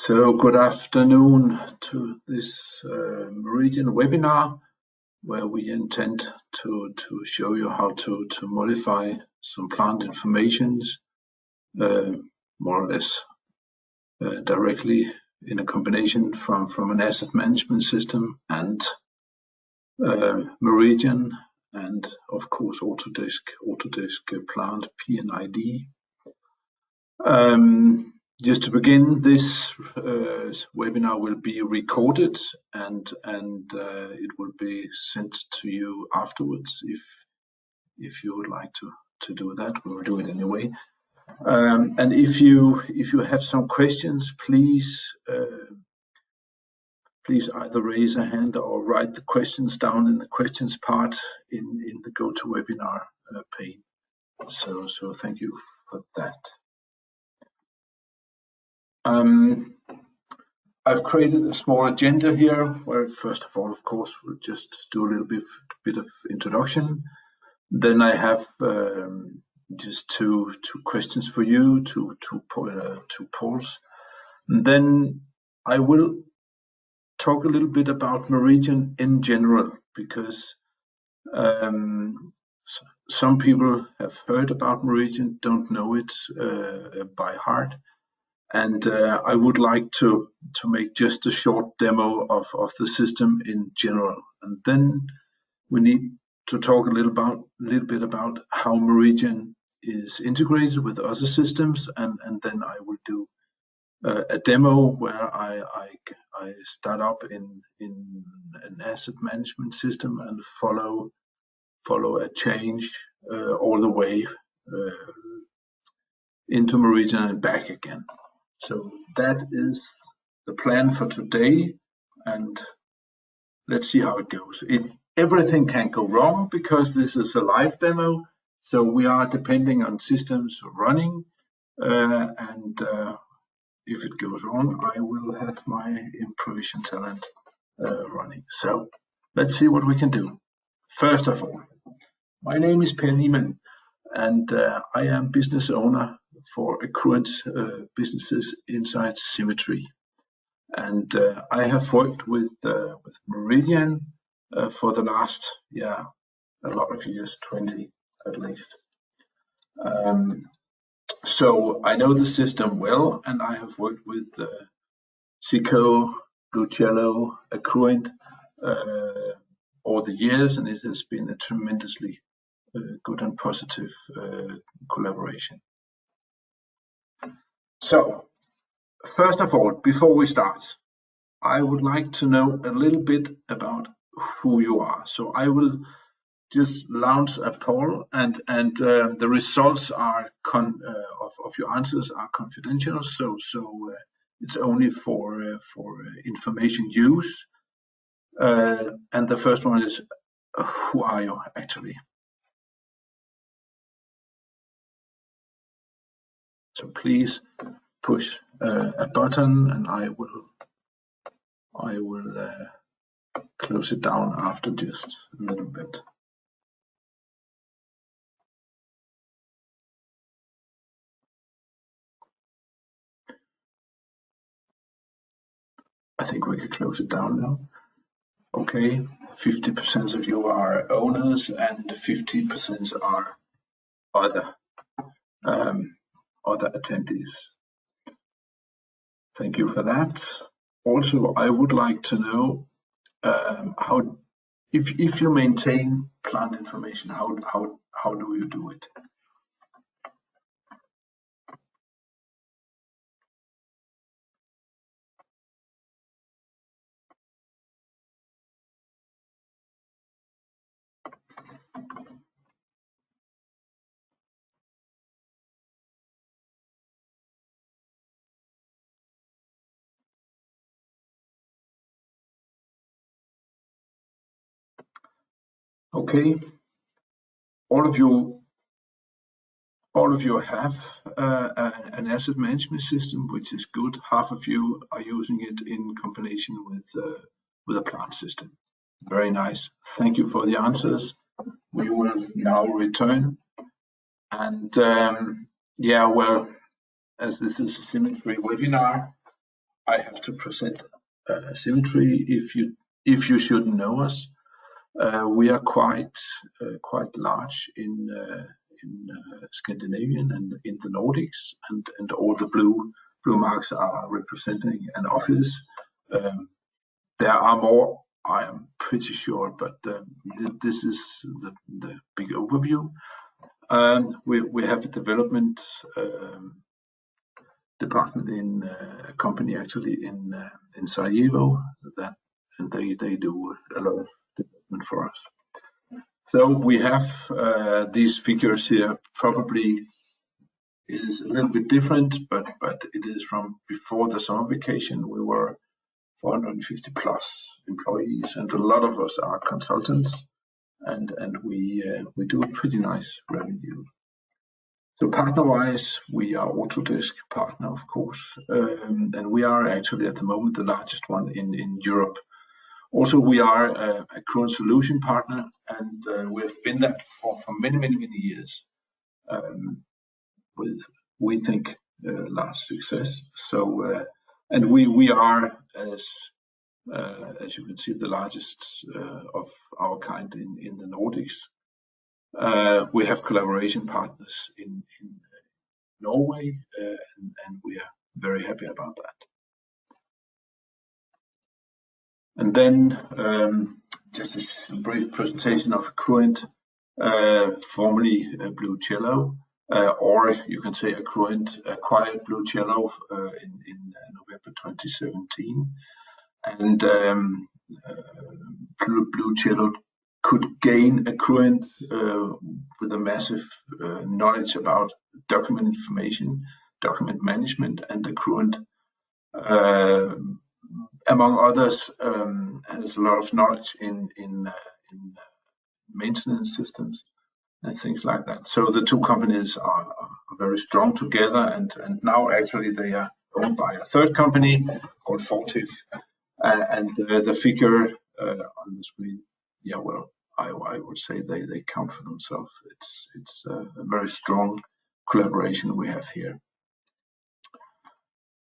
So good afternoon to this Meridian webinar, where we intend to show you how to modify some plant informations more or less directly in a combination from an asset management system and Meridian, and of course Autodesk Plant P&ID. Just to begin, this webinar will be recorded and it will be sent to you afterwards if you would like to do that. We will do it anyway. And if you have some questions, please either raise a hand or write the questions down in the questions part in the GoToWebinar pane. So thank you for that. I've created a small agenda here where first of all, of course, we'll just do a little bit of introduction. Then I have just two questions for you, two polls. And then I will talk a little bit about Meridian in general, because some people have heard about Meridian, don't know it by heart. And I would like to make just a short demo of the system in general. And then we need to talk a little bit about how Meridian is integrated with other systems. And then I will do a demo where I start up in an asset management system and follow a change all the way into Meridian and back again. So that is the plan for today, and let's see how it goes. Everything can go wrong because this is a live demo, so we are depending on systems running, and if it goes wrong, I will have my improvisation talent running. So let's see what we can do. First of all, my name is Per Niemann, and I am business owner for accruent businesses inside Symmetry. And I have worked with Meridian for the last, a lot of years, 20 at least. So I know the system well, and I have worked with Zico, Lucello, accruent all the years, and it has been a tremendously good and positive collaboration. So, first of all, before we start, I would like to know a little bit about who you are. So I will just launch a poll, and the results are of your answers are confidential. So it's only for information use. And the first one is, who are you actually? So please push a button, and I will close it down after just a little bit. I think we could close it down now. Okay, 50% of you are owners and 50% are other attendees. Thank you for that. Also, I would like to know how, if you maintain plant information, how do you do it? Okay, all of you have an asset management system, which is good. Half of you are using it in combination with a plant system. Very nice. Thank you for the answers. We will now return. And well, as this is a Symmetry webinar, I have to present Symmetry. If you should know us, we are quite large in Scandinavian and in the Nordics, and all the blue marks are representing an office. There are more, I am pretty sure, but this is the big overview. We have a development department in a company actually in Sarajevo, and they do a lot of development for us. So we have these figures here. Probably it is a little bit different, but it is from before the summer vacation. We were 450 plus employees, and a lot of us are consultants, and we do a pretty nice revenue. So partner-wise, we are Autodesk partner, of course, and we are actually at the moment the largest one in Europe. Also, we are a current solution partner, and we have been that for many years, with, we think, large success. So, and we are, as you can see, the largest of our kind in the Nordics. We have collaboration partners in Norway, and we are very happy about that. And then just a brief presentation of Accruent, formerly Blue Cello, or you can say Accruent acquired Blue Cello in November 2017, and Blue Cello could gain Accruent with a massive knowledge about document information, document management, and Accruent, among others, has a lot of knowledge in maintenance systems and things like that. So the two companies are very strong together, and now actually they are owned by a third company called Fortive, and the figure on the screen, yeah, well, I would say they count for themselves. It's a very strong collaboration we have here.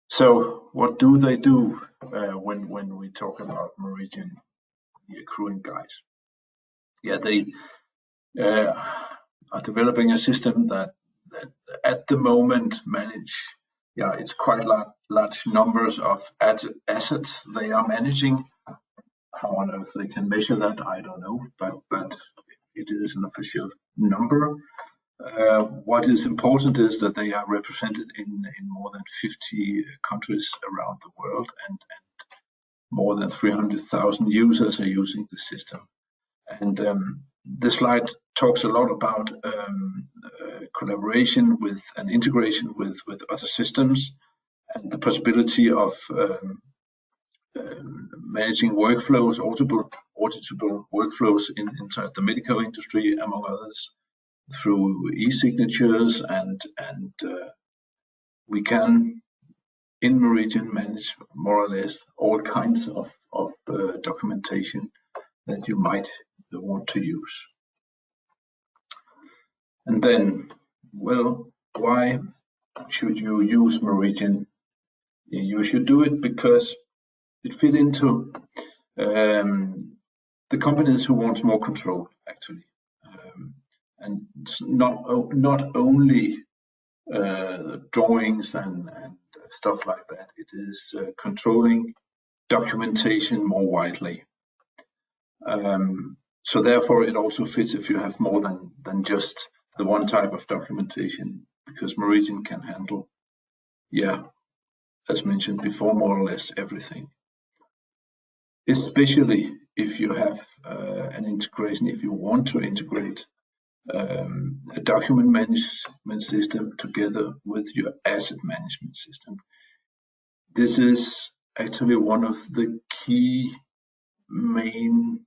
So what do they do when we talk about Meridian, the Accruent guys? Yeah, they are developing a system that at the moment manage, yeah, it's quite large numbers of assets they are managing. How on earth they can measure that, I don't know, but it is an official number. What is important is that they are represented in more than 50 countries around the world, and more than 300,000 users are using the system. And this slide talks a lot about collaboration with and integration with other systems, and the possibility of managing workflows, auditable workflows inside the medical industry, among others, through e-signatures, and we can in Meridian manage more or less all kinds of documentation that you might want to use. And then, well, why should you use Meridian? You should do it because it fit into the companies who want more control, actually, and not only drawings and stuff like that. It is controlling documentation more widely. So therefore, it also fits if you have more than just the one type of documentation, because Meridian can handle, yeah, as mentioned before, more or less everything. Especially if you have an integration, if you want to integrate a document management system together with your asset management system. This is actually one of the key main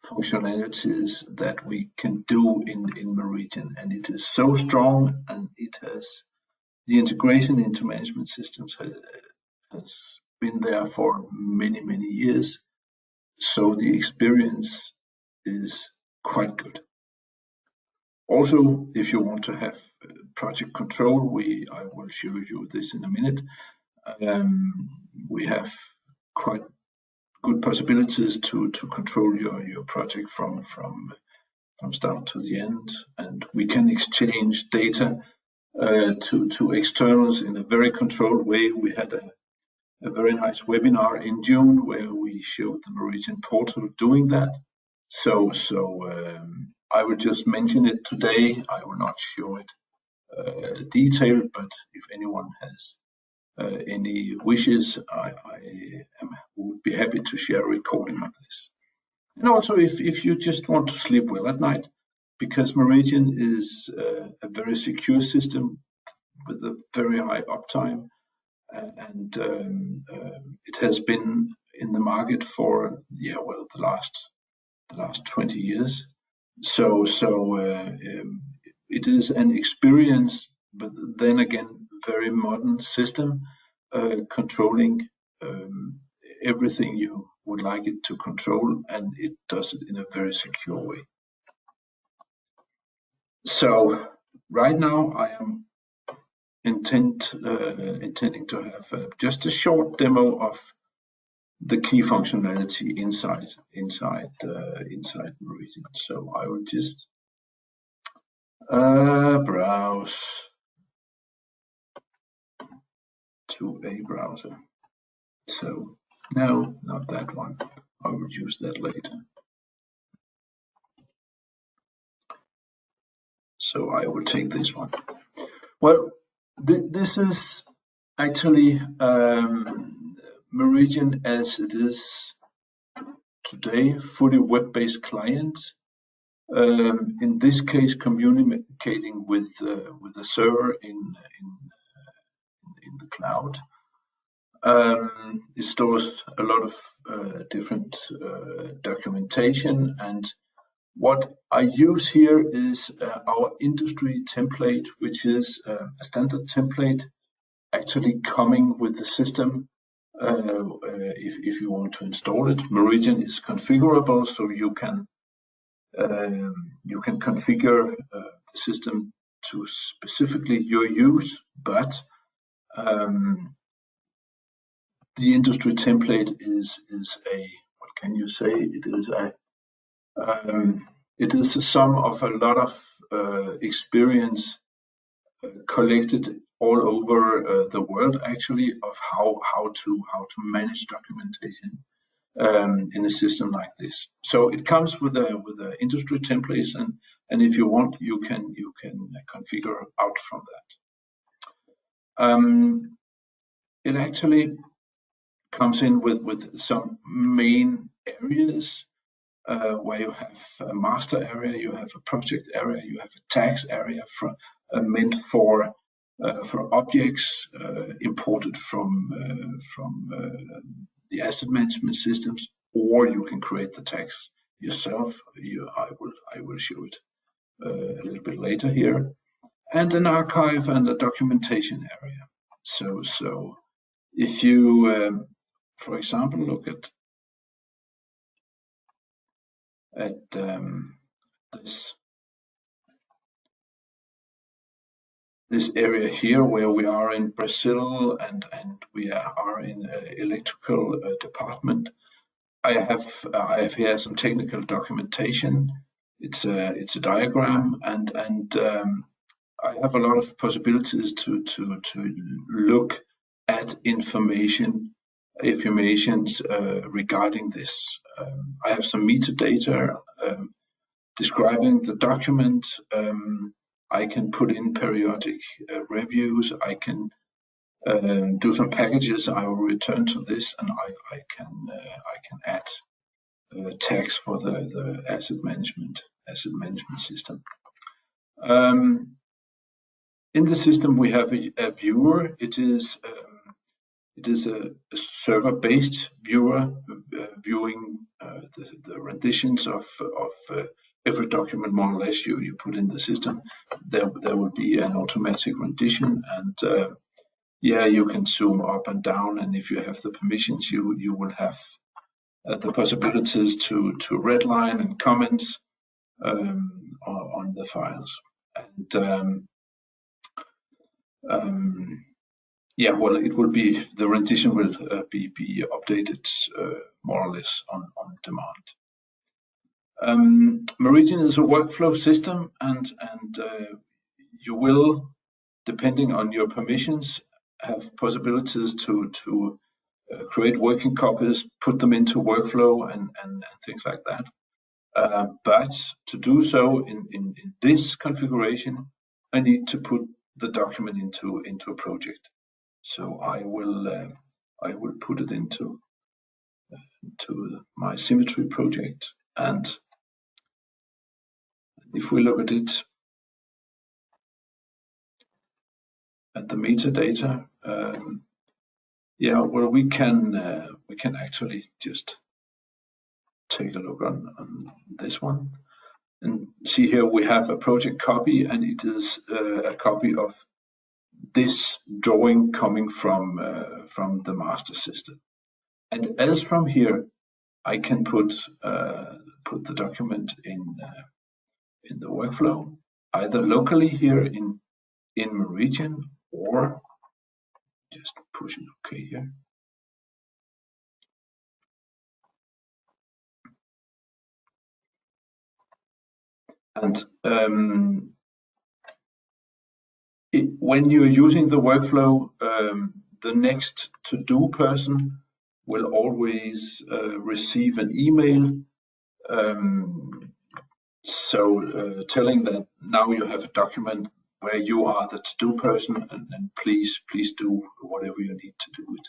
functionalities that we can do in Meridian, and it is so strong, and it has the integration into management systems has been there for many years, so the experience is quite good. Also, if you want to have project control, I will show you this in a minute. We have quite good possibilities to control your project from start to the end, and we can exchange data to externals in a very controlled way. We had a very nice webinar in June where we showed the Meridian portal doing that. So I will just mention it today. I will not show it detailed, but if anyone has any wishes, I would be happy to share a recording of this. And also, if you just want to sleep well at night, because Meridian is a very secure system with a very high uptime, and it has been in the market for the last 20 years. So it is an experience, but then again, very modern system controlling everything you would like it to control, and it does it in a very secure way. So right now I am intending to have just a short demo of the key functionality inside Meridian. So I will just browse to a browser. So no, not that one. I will use that later. So I will take this one. Well, this is actually Meridian as it is today, fully web-based client. In this case, communicating with a server in the cloud. It stores a lot of different documentation, and what I use here is our industry template, which is a standard template actually coming with the system. If you want to install it, Meridian is configurable, so you can configure the system to specifically your use, but the industry template is a, what can you say? It is a sum of a lot of experience collected all over the world, actually, of how to manage documentation in a system like this. So it comes with a industry templates, and if you want, you can configure out from that. It actually comes in with some main areas where you have a master area, you have a project area, you have a tax area meant for objects imported from the asset management systems, or you can create the tax yourself. I will show it a little bit later here, and an archive and a documentation area. So if you, for example, look at this area here, where we are in Brazil and we are in electrical department. I have here some technical documentation. It's a diagram, and I have a lot of possibilities to look at informations regarding this. I have some metadata describing the document. I can put in periodic reviews. I can do some packages. I will return to this, and I can add tags for the asset management system. In the system, we have a viewer. It is a server-based viewer viewing the renditions of every document, more or less, you put in the system. There will be an automatic rendition, and you can zoom up and down, and if you have the permissions, you will have the possibilities to redline and comment on the files. And Yeah, well, it will be, the rendition will be updated more or less on demand. Meridian is a workflow system, and you will, depending on your permissions, have possibilities to create working copies, put them into workflow, and things like that. But to do so in this configuration, I need to put the document into a project. So I will put it into my symmetry project, and if we look at it at the metadata, yeah, well, we can actually just take a look on this one and see here we have a project copy, and it is a copy of this drawing coming from the master system. And as from here, I can put the document in the workflow, either locally here in Meridian, or just push it OK here. And when you're using the workflow, the next to-do person will always receive an email telling that now you have a document where you are the to-do person, and please do whatever you need to do it.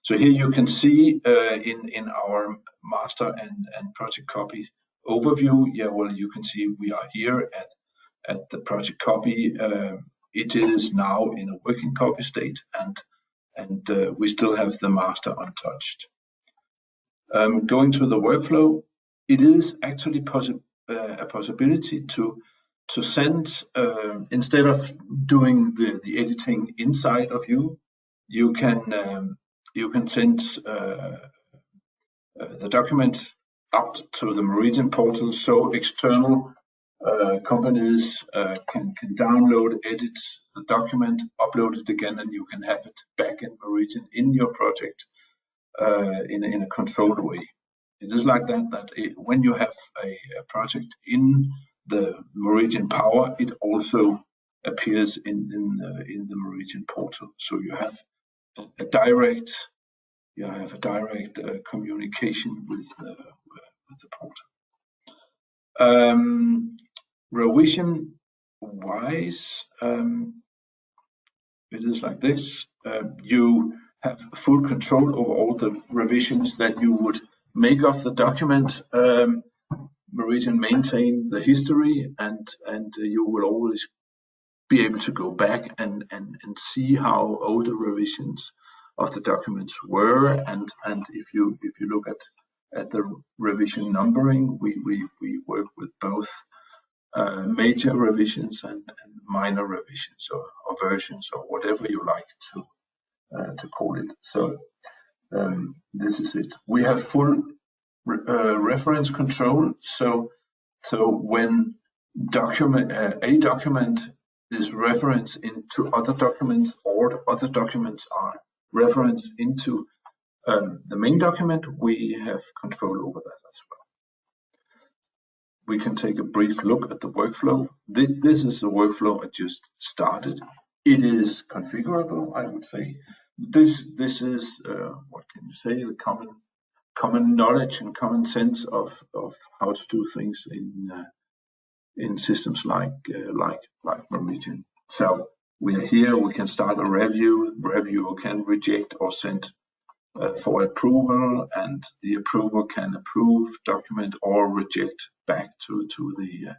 So here you can see in our master and project copy overview, yeah, well, you can see we are here at the project copy. It is now in a working copy state, and we still have the master untouched. Going to the workflow, it is actually a possibility to send, instead of doing the editing inside of you can send the document out to the Meridian portal, so external companies can download, edit the document, upload it again, and you can have it back in Meridian in your project in a controlled way. It is like that when you have a project in the Meridian Power, it also appears in the Meridian portal. So you have a direct communication with the portal. Revision wise, it is like this. You have full control over all the revisions that you would make of the document. Meridian maintain the history, and you will always be able to go back and see how older revisions of the documents were, and if you look at the revision numbering, we work with both major revisions and minor revisions, or versions, or whatever you like to call it. So this is it. We have full reference control. So when a document is referenced into other documents, or other documents are referenced into the main document, we have control over that as well. We can take a brief look at the workflow. This is the workflow I just started. It is configurable, I would say. This is what can you say, the common knowledge and common sense of how to do things in systems like Meridian. So we are here. We can start a review. Reviewer can reject or send for approval, and the approver can approve document or reject back to the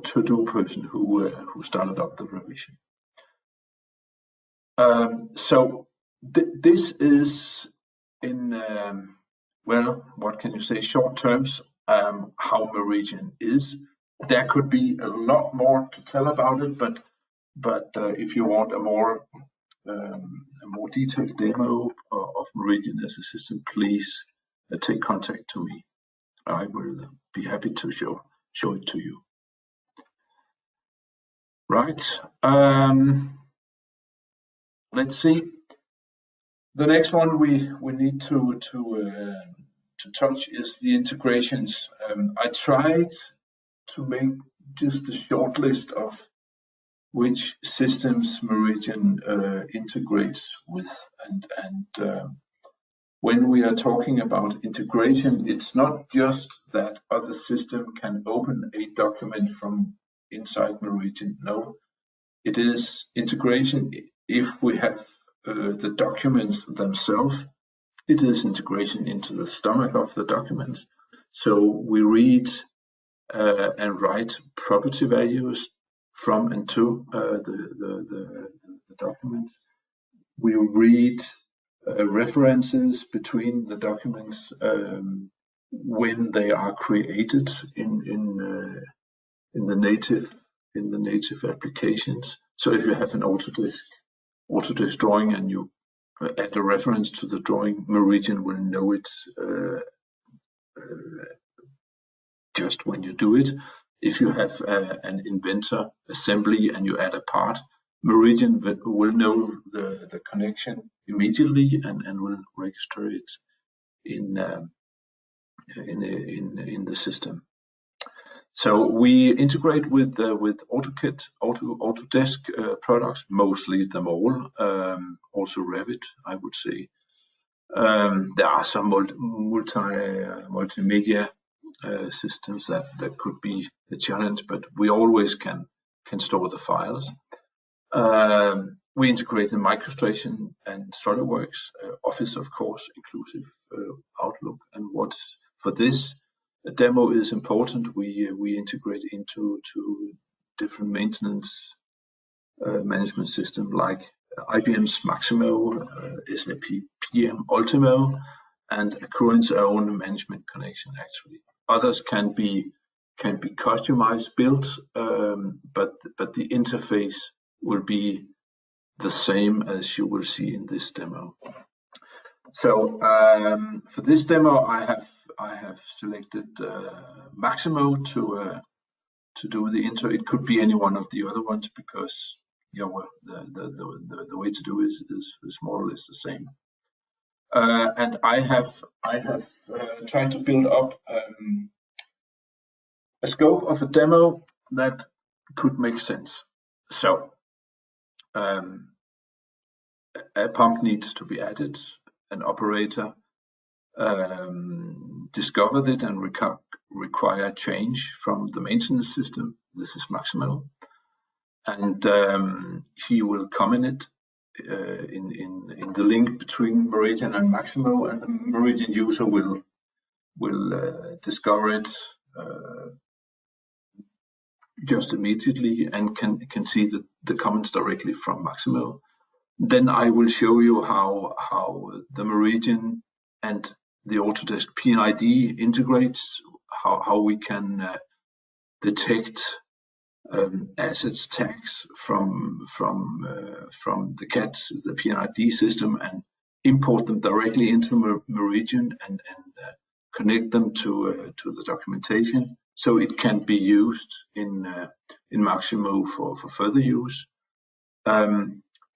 to-do person who started up the revision. So this is in well, what can you say, short terms, how Meridian is. There could be a lot more to tell about it, but if you want a more detailed demo of Meridian as a system, please take contact to me. I will be happy to show it to you. Right. Let's see. The next one we need to touch is the integrations. I tried to make just a short list of which systems Meridian integrates with, and when we are talking about integration, it's not just that other system can open a document from inside Meridian. No, it is integration if we have the documents themselves. It is integration into the stomach of the documents. So we read and write property values from and to the documents. We read references between the documents when they are created in the native applications. So if you have an Autodesk drawing and you add a reference to the drawing, Meridian will know it just when you do it. If you have an inventor assembly and you add a part, Meridian will know the connection immediately and will register it in the system. So we integrate with AutoCAD, Autodesk products, mostly them all, also Revit, I would say. There are some multimedia systems that could be a challenge, but we always can store the files. We integrate in MicroStation and SolidWorks, Office, of course, inclusive Outlook. And what for this demo is important, we integrate into different maintenance management system like IBM's Maximo, SAP PM Ultimo, and Accruent's own management connection. Actually, others can be customized, built, but the interface will be the same as you will see in this demo. So for this demo, I have selected Maximo to do the intro. It could be any one of the other ones because well, the way to do it is more or less the same. And I have tried to build up a scope of a demo that could make sense. So a pump needs to be added. An operator discovered it and require change from the maintenance system. This is Maximo, and he will comment it in the link between Meridian and Maximo, and the Meridian user will discover it just immediately and can see the comments directly from Maximo. Then I will show you how the Meridian and the Autodesk PNID integrates, how we can detect assets tags from the CAD, the PNID system, and import them directly into Meridian and connect them to the documentation, so it can be used in Maximo for further use.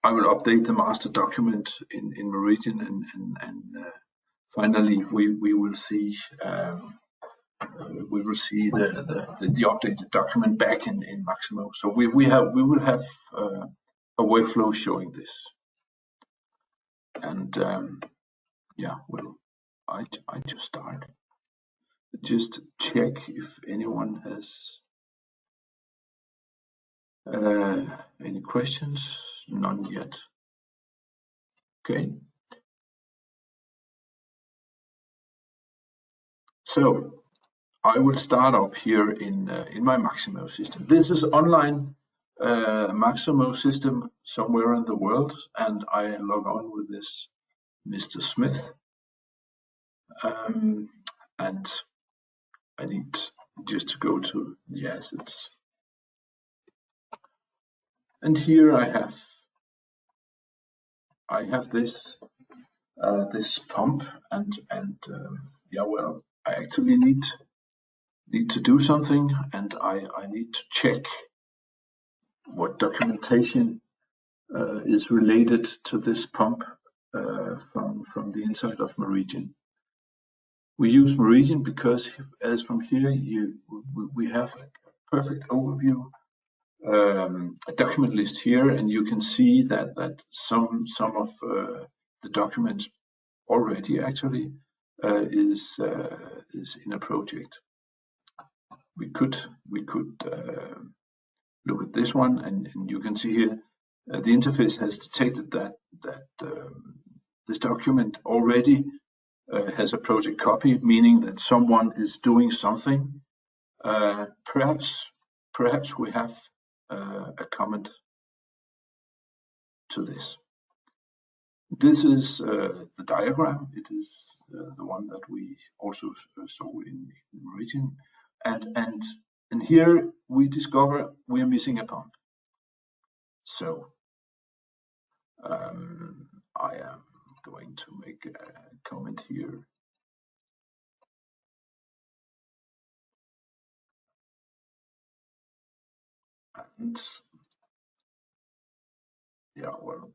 I will update the master document in Meridian, and finally we will see the updated document back in Maximo. So we will have a workflow showing this, and yeah, well, I just start. Just check if anyone has any questions. None yet. Okay. So I will start up here in my Maximo system. This is online Maximo system somewhere in the world, and I log on with this Mr. Smith, and I need just to go to the assets, and here I have this this pump, and yeah, well, I actually need to do something, and I need to check what documentation is related to this pump from the inside of Meridian. We use Meridian because, as from here, we have a perfect overview, a document list here, and you can see that some of the documents already actually is in a project. We could look at this one, and you can see here the interface has detected that this document already has a project copy, meaning that someone is doing something. Perhaps we have a comment to this. This is the diagram. It is the one that we also saw in Meridian, and here we discover we are missing a pump. So I am going to make a comment here. And yeah, well,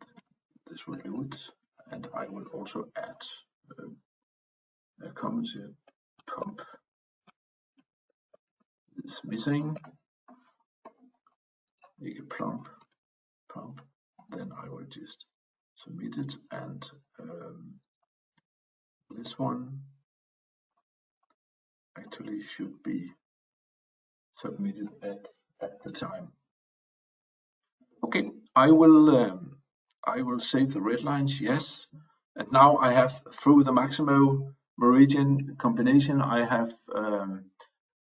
this will do it. And I will also add a comment here. Pump is missing. Make a pump. Then I will just submit it, and this one actually should be submitted at the time. Okay, I will save the red lines, yes. And now I have, through the Maximo Meridian combination, I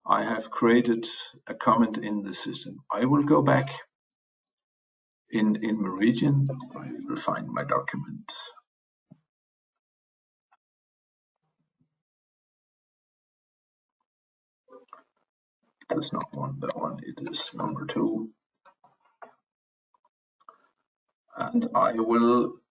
have created a comment in the system. I will go back in Meridian. I will find my document. That's not that one, it is number 2. And I will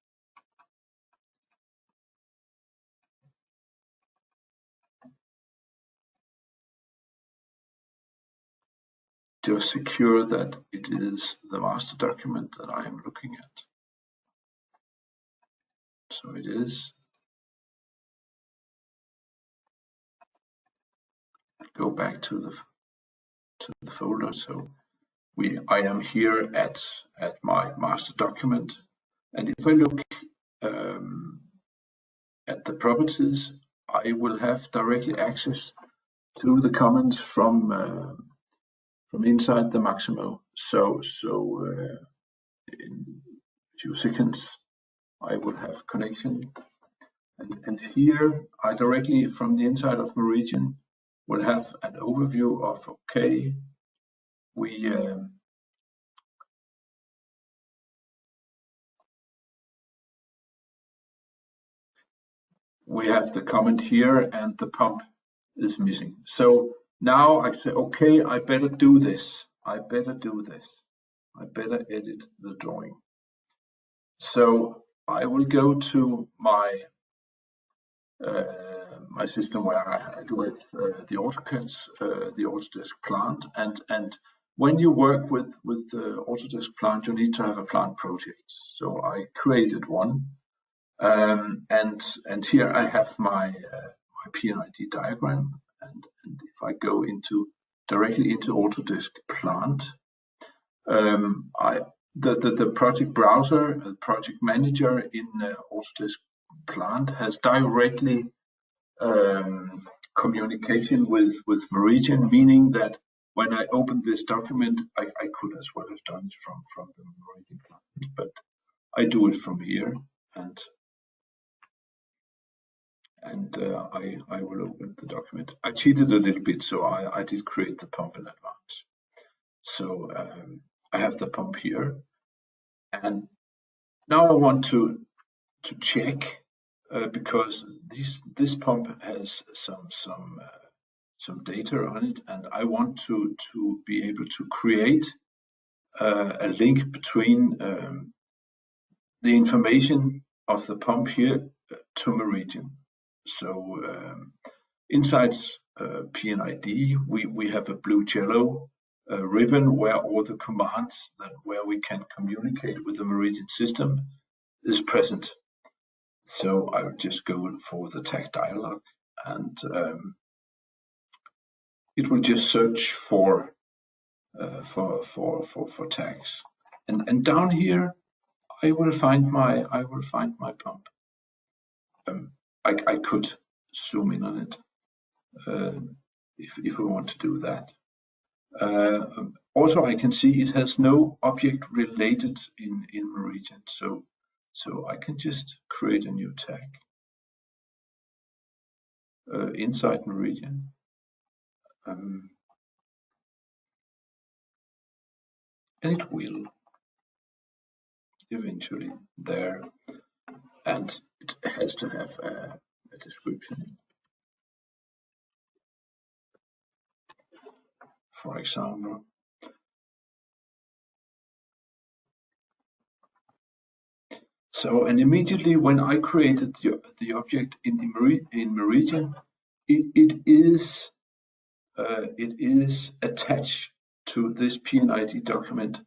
just secure that it is the master document that I am looking at. So it is. Go back to the folder. So I am here at my master document, and if I look at the properties, I will have directly access to the comments from inside the Maximo. So in a few seconds I will have connection, and here I directly from the inside of Meridian will have an overview of, okay, we have the comment here and the pump is missing. So now I say, okay, I better do this. I better edit the drawing. So I will go to my my system where I do it, the AutoCAD, the Autodesk Plant, and when you work with the Autodesk Plant, you need to have a plant project. So I created one, and here I have my my P&ID diagram, and if I go directly into Autodesk Plant, the project browser, the project manager in Autodesk Plant has directly communication with Meridian, meaning that when I open this document, I could as well have done it from the Meridian Plant, but I do it from here, and I will open the document. I cheated a little bit, so I did create the pump in advance. So I have the pump here, and now I want to check because this pump has some data on it, and I want to be able to create a link between the information of the pump here to Meridian. So inside P&ID we have a blue jello ribbon where all the commands where we can communicate with the Meridian system is present. So I will just go for the tag dialog, and it will just search for tags, and down here I will find my pump. I could zoom in on it if we want to do that. Also, I can see it has no object related in Meridian, so I can just create a new tag inside Meridian. And it will eventually there, and it has to have a description. For example, so, and immediately when I created the object in Meridian, it is attached to this PNID document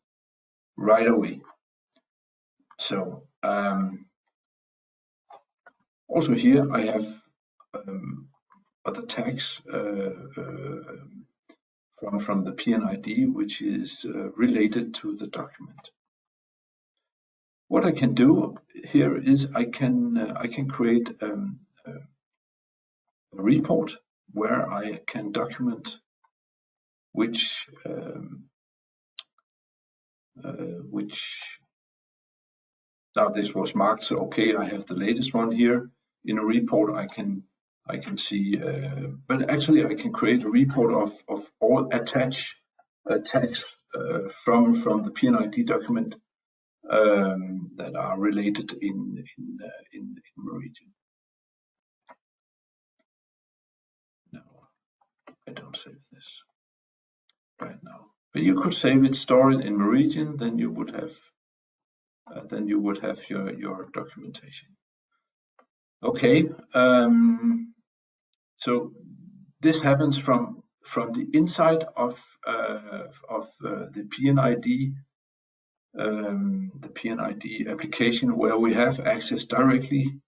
right away. So also here I have other tags from the PNID, which is related to the document. What I can do here is I can create a report where I can document which now this was marked, so okay, I have the latest one here in a report. I can see, but actually I can create a report of all attached tags from the PNID document that are related in Meridian. No, I don't save this right now. But you could save it, store it in Meridian, then you would have your documentation. Okay, so this happens from the inside of the PNID application, where we have access directly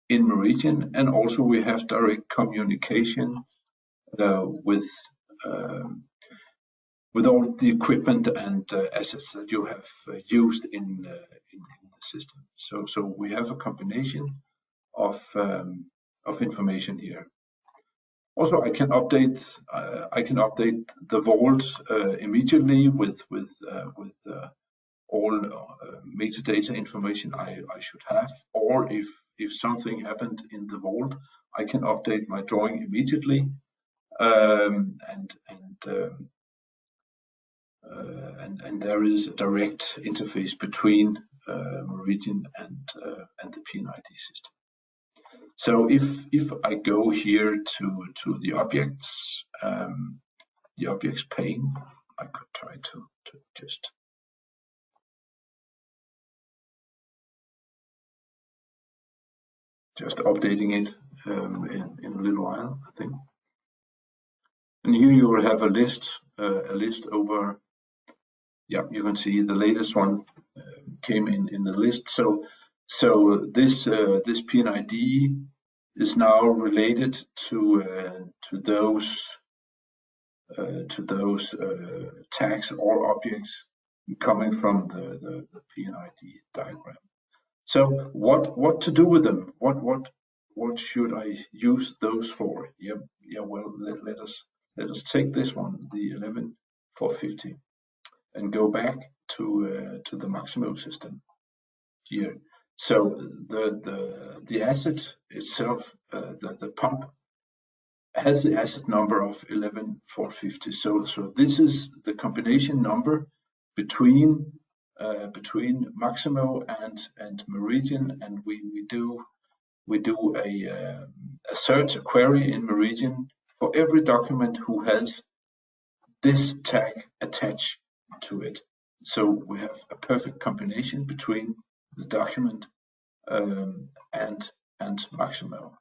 in Meridian, and also we have direct communication with all the equipment and assets that you have used in the system. So we have a combination of information here. Also, I can update the vault immediately with all metadata information I should have, or if something happened in the vault, I can update my drawing immediately, and there is a direct interface between Meridian and the PNID system. So if I go here to the objects pane, I could try to just updating it in a little while, I think. And here you will have a list over. Yeah, you can see the latest one came in the list. So this PNID is now related to those tags or objects coming from the PNID diagram. So what to do with them? What should I use those for? Yeah. Well, let us take this one, the 11450, and go back to the Maximo system here. So the asset itself, the pump, has the asset number of 11450. So this is the combination number between Maximo and Meridian, and we do a search, a query in Meridian for every document who has this tag attached to it. So we have a perfect combination between the document and Maximo.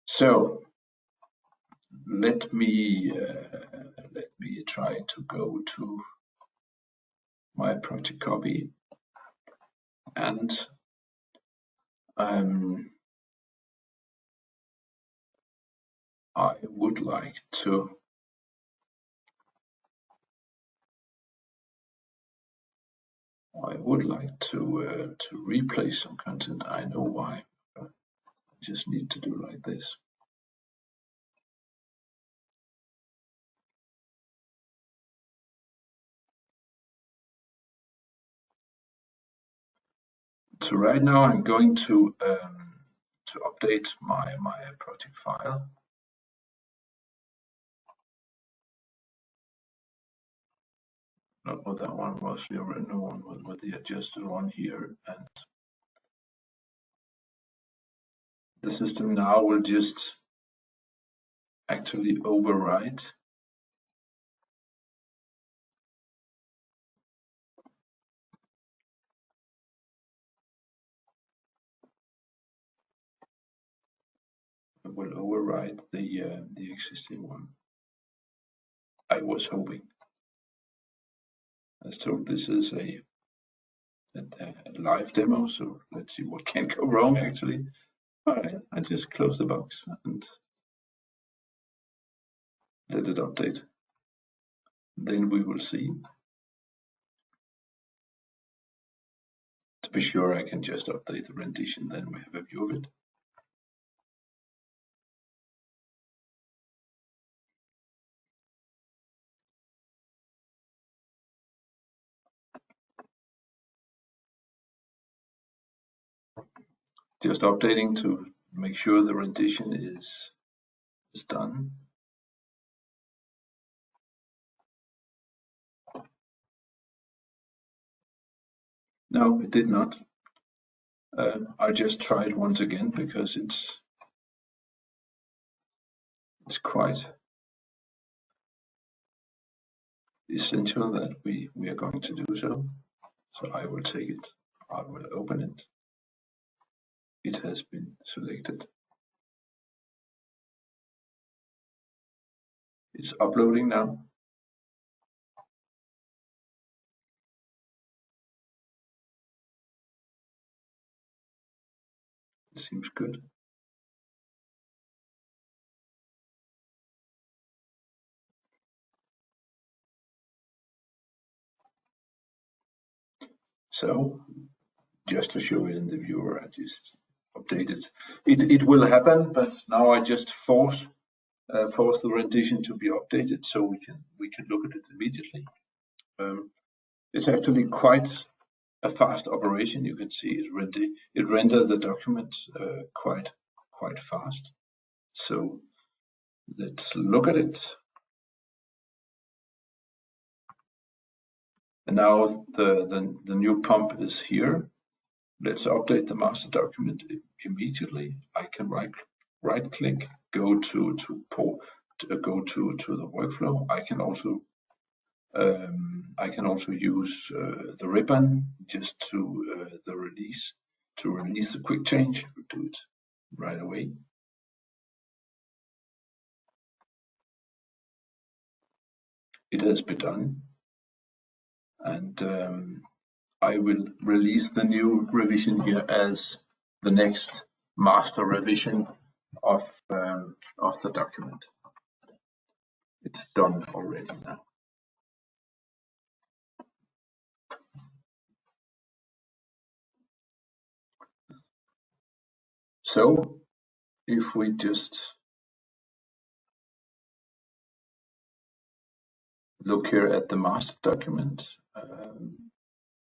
So let me try to go to my project copy, and I would like to replace some content. I know why. I just need to do like this. So right now I'm going to update my project file. Not what that one was, the original one with the adjusted one here, and the system now will just actually override the existing one. I was hoping. As told, this is a live demo, so let's see what can go wrong actually. Alright, I just close the box and let it update. Then we will see. To be sure, I can just update the rendition, then we have a view of it. Just updating to make sure the rendition is done. No, it did not. I just tried once again because it's quite essential that we are going to do so. So I will take it. I will open it. It has been selected. It's uploading now. It seems good. So just to show it in the viewer, I just updated. It will happen, but now I just force the rendition to be updated so we can look at it immediately. It's actually quite a fast operation. You can see it rendered the document quite fast. So let's look at it. And now the new pump is here. Let's update the master document immediately. I can right click, go to the workflow. I can also use the ribbon just to release the quick change. We'll do it right away. It has been done, and I will release the new revision here as the next master revision of the document. It's done already now. So if we just look here at the master document,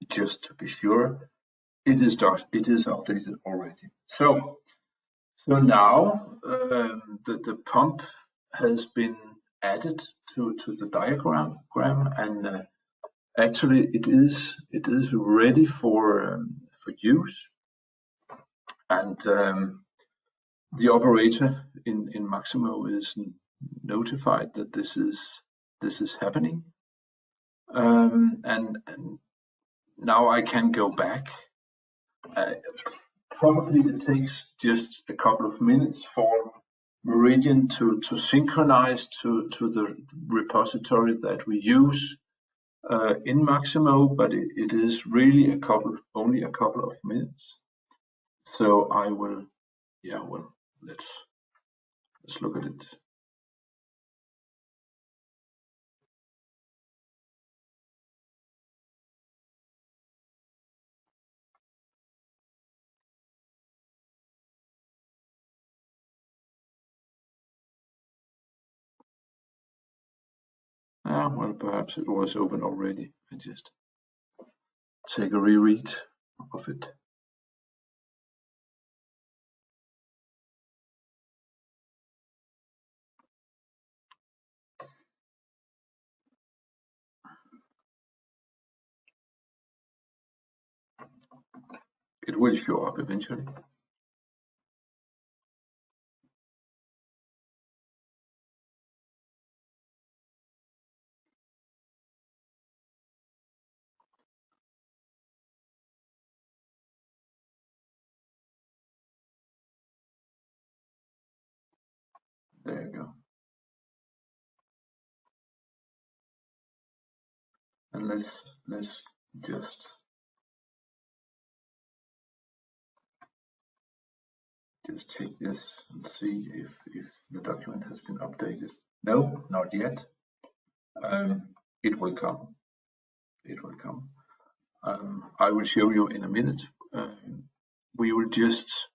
just to be sure, it is updated already. So now the pump has been added to the diagram, and actually it is ready for use, and the operator in Maximo is notified that this is happening, and now I can go back. Probably it takes just a couple of minutes for Meridian to synchronize to the repository that we use in Maximo, but it is really only a couple of minutes. So I will, yeah, well, let's look at it. Well, perhaps it was open already. I just take a reread of it. It will show up eventually. There you go. And let's just check this and see if the document has been updated. No, not yet. It will come. It will come. I will show you in a minute. We will just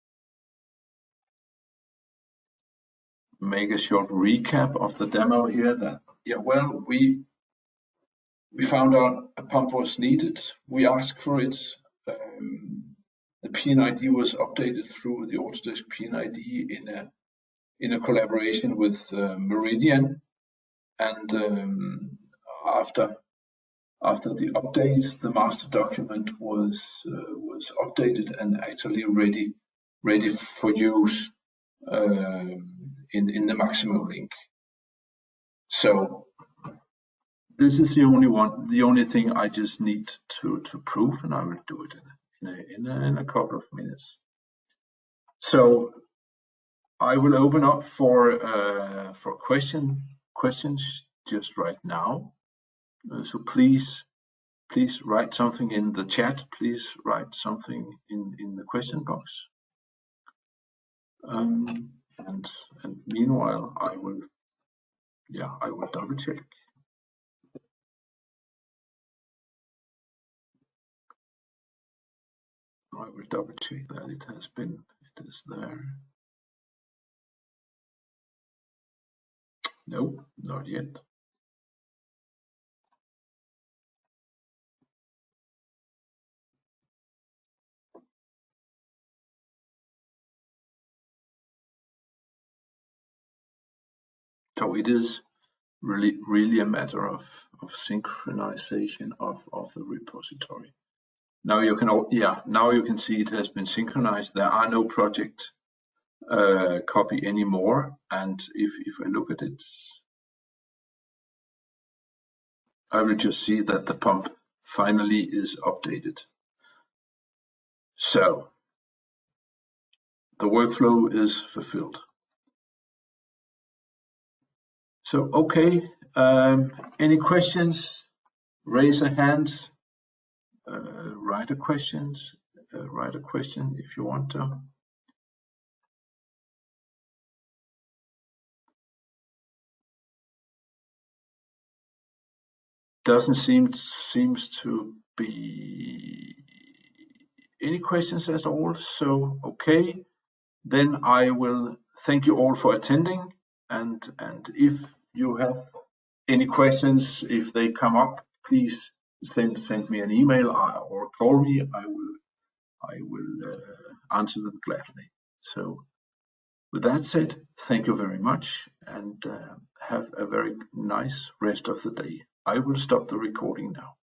make a short recap of the demo here. That well, we found out a pump was needed. We asked for it. The PNID was updated through the Autodesk PNID in a collaboration with Meridian, and after the updates, the master document was updated and actually ready for use in the Maximo link. So this is the only thing I just need to prove, and I will do it in a couple of minutes. So I will open up for questions just right now. So please write something in the chat. Please write something in the question box. And meanwhile, I will double check. I will double check that it is there. No, not yet. So it is really a matter of synchronization of the repository. Now you can see it has been synchronized. There are no project copy anymore, and if I look at it, I will just see that the pump finally is updated. So the workflow is fulfilled. So okay, any questions? Raise a hand. Write a question if you want to. Doesn't seems to be any questions at all. So okay, then I will thank you all for attending, and if you have any questions, if they come up, please send me an email or call me. I will answer them gladly. So with that said, thank you very much, and have a very nice rest of the day. I will stop the recording now.